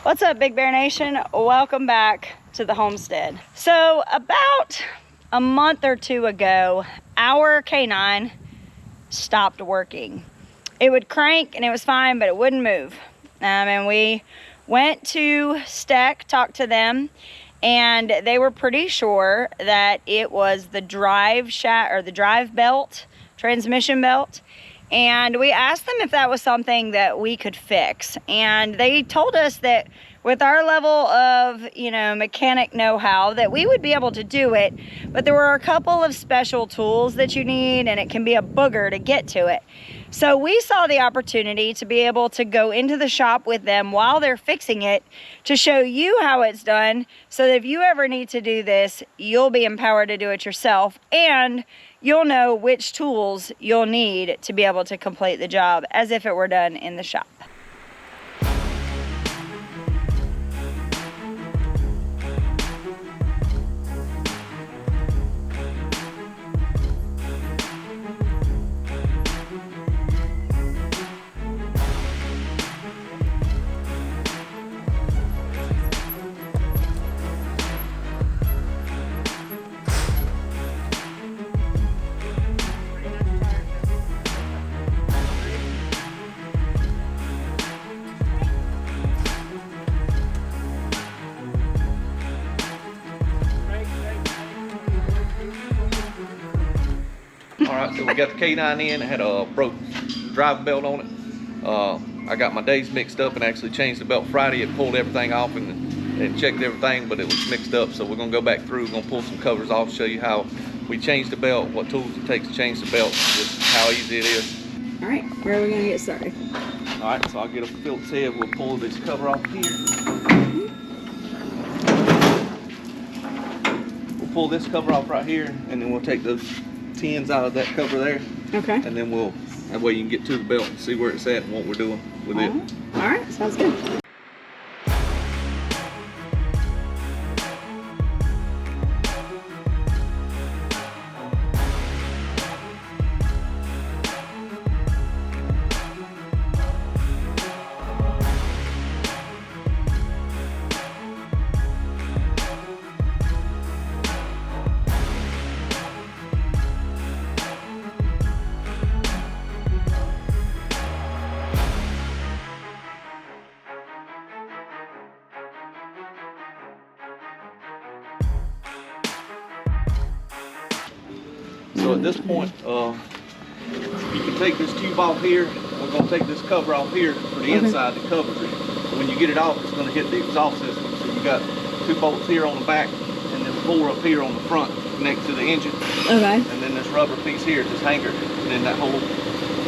What's up, Big Bear Nation? Welcome back to the homestead. So about a month or two ago, our canine stopped working. It would crank and it was fine, but it wouldn't move. And we went to Steck, talked to them, and they were pretty sure that it was the drive shaft or the drive belt, transmission belt. And we asked them if that was something that we could fix. And they told us that with our level of, mechanic know-how, that we would be able to do it. But there were a couple of special tools that you need, and it can be a booger to get to it. So we saw the opportunity to be able to go into the shop with them while they're fixing it to show you how it's done, so that if you ever need to do this, you'll be empowered to do it yourself, and you'll know which tools you'll need to be able to complete the job as if it were done in the shop. Alright, so we got the K9 in. It had a broke drive belt on it. I got my days mixed up and actually changed the belt Friday. It pulled everything off and checked everything, but it was mixed up. So we're going to go back through, we're going to pull some covers off, show you how we changed the belt, what tools it takes to change the belt, just how easy it is. Alright, where are we going to get started? Alright, so I'll get a Phillips head. We'll pull this cover off here. We'll pull this cover off right here, and then we'll take those tins out of that cover there. Okay. And then that way you can get to the belt and see where it's at and what we're doing with it. Alright, sounds good. So at this point, you can take this tube off here. We're going to take this cover off here for the inside that covers it. When you get it off, it's going to hit the exhaust system. So you got 2 bolts here on the back, and then 4 up here on the front next to the engine. Okay. And then this rubber piece here, this hanger, and then that whole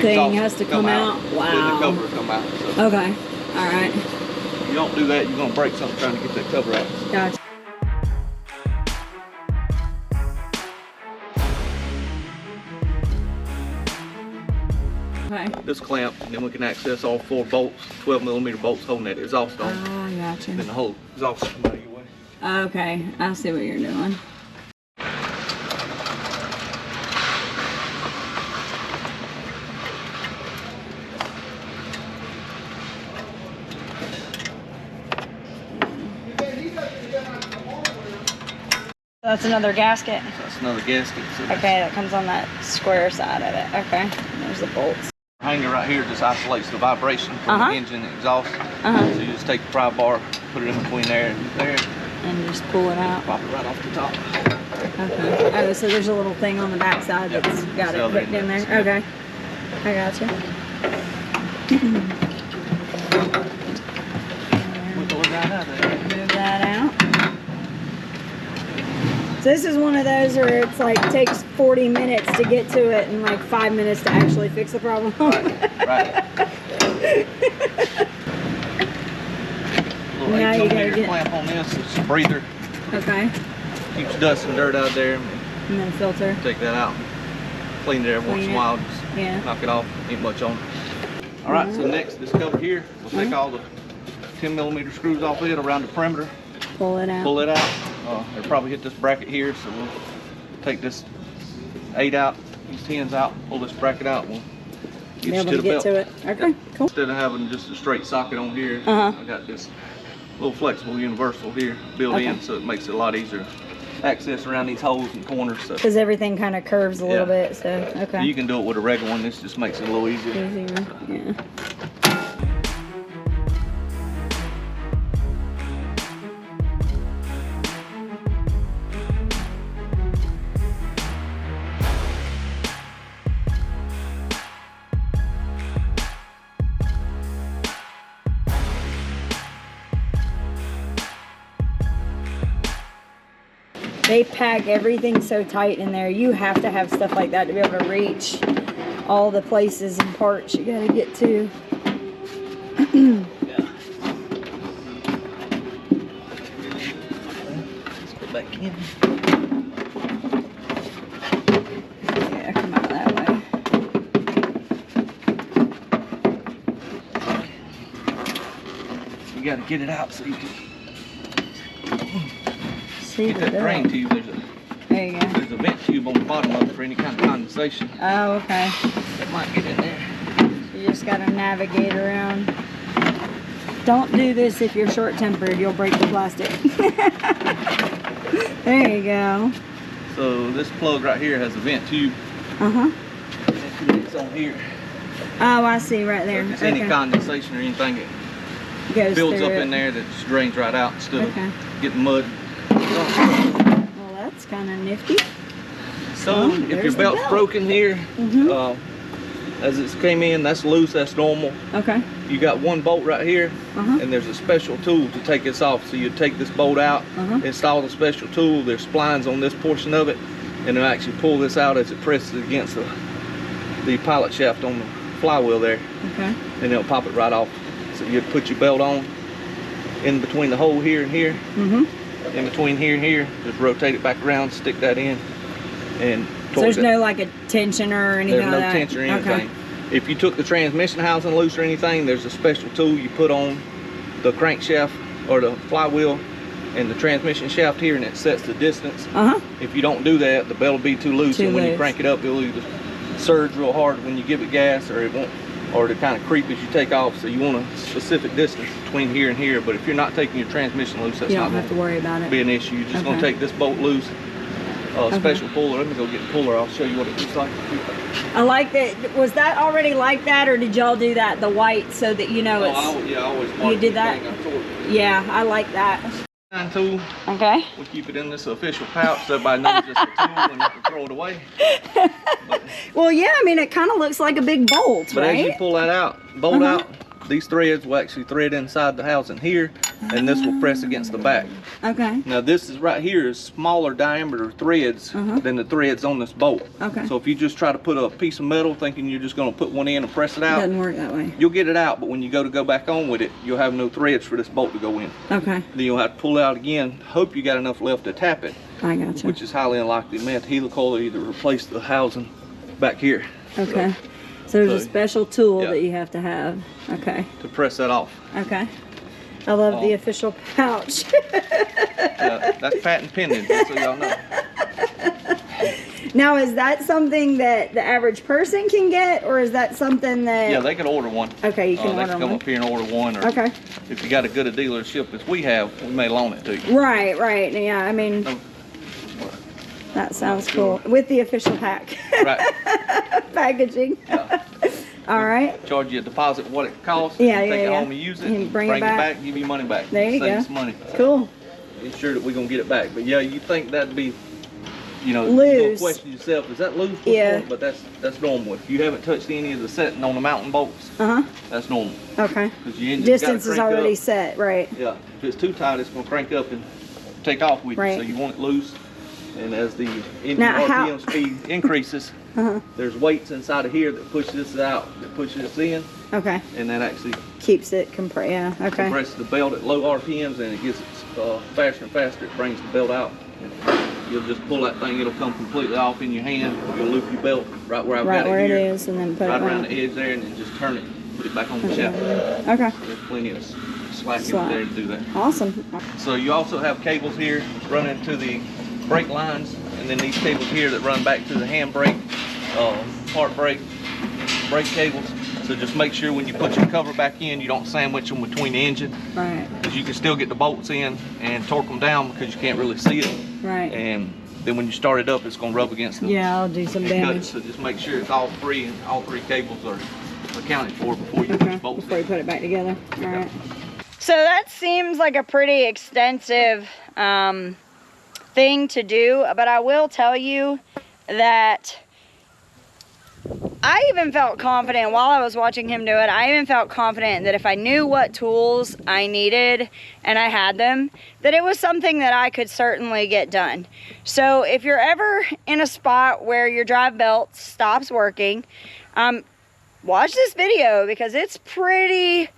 thing has to come out. Wow. Then the cover will come out. So okay. All right. if you don't do that, you're going to break something trying to get that cover out. Gotcha. Okay. This clamp, and then we can access all 4 bolts, 12mm bolts holding that exhaust on. Oh, gotcha. And then the whole exhaust will come out of your way. Okay, I see what you're doing. That's another gasket. That's another gasket. So Okay, that comes on that square side of it. Okay, and there's the bolts. hanger right here just isolates the vibration from the engine and exhaust. So you just take the pry bar, put it in between there and there. And just pull it out. Pop it right off the top. Okay. Oh, so there's a little thing on the back side that's got it hooked in there. Okay. I got you. Move that out. So this is one of those where it's like takes 40 minutes to get to it and like 5 minutes to actually fix the problem. Right. Little Now you gotta 8mm clamp on this. It's a breather. Okay. Keeps dust and dirt out there. And then filter. Take that out. Clean it every once in a while. Just knock it off. Ain't much on it. All right. So next, this cover here, we'll take all the 10mm screws off it around the perimeter. Pull it out. Pull it out. It'll probably hit this bracket here, so we'll take this 8 out, these 10s out, pull this bracket out, and we'll get you to the belt. Okay, cool. Instead of having just a straight socket on here, I got this little flexible universal here built in, so it makes it a lot easier to access around these holes and corners. Because everything kind of curves a little bit, so okay. You can do it with a regular one. This just makes it a little easier. Yeah. They pack everything so tight in there. You have to have stuff like that to be able to reach all the places and parts you gotta get to. Let's go back in. Yeah, come out that way. You gotta get it out so you can See get that drain tube. There you go. There's a vent tube on the bottom of it for any kind of condensation. Oh, okay. That might get in there. You just gotta navigate around. Don't do this if you're short-tempered. You'll break the plastic. There you go. So this plug right here has a vent tube. Uh-huh. It's on here. Oh, I see right there. So if there's any condensation or anything, it goes builds up through in there that just drains right out instead of getting mud. Well, that's kind of nifty. So if your belt's broken here, as it came in, that's loose, that's normal. Okay. You got one bolt right here, and there's a special tool to take this off. So you take this bolt out, install the special tool. There's splines on this portion of it, and it'll actually pull this out as it presses against the pilot shaft on the flywheel there. Okay. And it'll pop it right off. So you put your belt on in between the hole here and here. In between here and here, just rotate it back around, stick that in, and so there's no like a tension or anything like that? There's no tension or anything. If you took the transmission housing loose or anything, there's a special tool you put on the crankshaft or the flywheel and the transmission shaft here, and it sets the distance. If you don't do that, the belt will be too loose, and when you crank it up, it'll either surge real hard when you give it gas, or it won't, or to kind of creep as you take off. So you want a specific distance between here and here. But if you're not taking your transmission loose, that's not have to worry about it. Be an issue. You're just going to take this bolt loose. Special puller. Let me go get the puller. I'll show you what it looks like. I like that. Was that already like that, or did y'all do that, the white, so that you know it's... Yeah, I always mark you did that? Yeah, I like that. Tool. Okay. We keep it in this official pouch so everybody knows it's a tool and you can throw it away. Well, yeah, I mean, it kind of looks like a big bolt, but right? as you pull that out, bolt out, these threads will actually thread inside the housing here, and this will press against the back. Okay. Now this is right here is smaller diameter threads than the threads on this bolt. Okay. So if you just try to put a piece of metal thinking you're just going to put one in and press it out, it doesn't work that way. You'll get it out, but when you go back on with it, you'll have no threads for this bolt to go in. Okay. Then you'll have to pull it out again. Hope you got enough left to tap it. I gotcha. Which is highly unlikely. You may have to helical or either replace the housing back here. Okay. So there's a special tool that you have to have. Okay. To press that off. Okay. I love the official pouch. That's patent pending, just so y'all know. Now, is that something that the average person can get, or is that something that... Yeah, they can order one. Okay, you can order one. They can come up here and order one. Or if you got a good a dealership as we have, we may loan it to you. Right, right. Yeah, I mean... That sounds cool. With the official pack. Right. Packaging. Yeah. All right. Charge you a deposit what it costs. Yeah, take it home and use it. And bring it back. Give you money back. There you go. Some money. Cool. Ensure that we're gonna get it back. But yeah, you think that'd be, you know, loose. You question yourself, is that loose? Yeah. But that's normal. If you haven't touched any of the setting on the mountain bolts, that's normal. Okay. Because your engine's distance is already up. set, right? Yeah. If it's too tight, it's gonna crank up and take off with you. So you want it loose. And as the engine RPM speed increases, there's weights inside of here that push this out, that pushes this in. Okay. And that actually keeps it compresses the belt at low RPMs, and it gets faster and faster. It brings the belt out. And you'll just pull that thing; it'll come completely off in your hand. You'll loop your belt right where I've got it here. Right where it is, and then put it right around the edge there, and then just turn it, put it back on the shaft. Okay. There's plenty of slack in there to do that. Awesome. So you also have cables here running to the brake lines, and then these cables here that run back to the handbrake, part brake cables. So just make sure when you put your cover back in, you don't sandwich them between the engine. Right. Because you can still get the bolts in and torque them down because you can't really see it. Right. And then when you start it up, it's going to rub against them. Yeah, I'll do some damage. So just make sure it's all three, and all three cables are accounted for before you put your bolts before you in. put it back together. All right. So that seems like a pretty extensive thing to do, but I will tell you that I even felt confident while I was watching him do it. I even felt confident that if I knew what tools I needed and I had them, that it was something that I could certainly get done. So if you're ever in a spot where your drive belt stops working, watch this video because it's pretty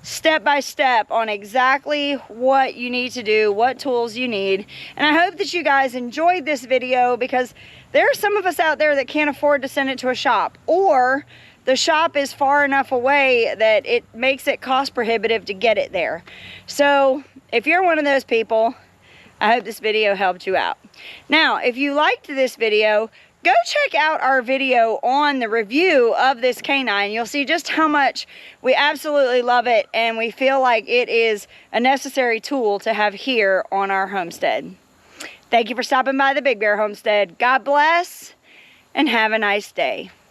step by step on exactly what you need to do, what tools you need. And I hope that you guys enjoyed this video, because there are some of us out there that can't afford to send it to a shop, or the shop is far enough away that it makes it cost prohibitive to get it there. So if you're one of those people, I hope this video helped you out. Now, if you liked this video, go check out our video on the review of this canine. You'll see just how much we absolutely love it, and we feel like it is a necessary tool to have here on our homestead. Thank you for stopping by the Big Bear Homestead. God bless, and have a nice day.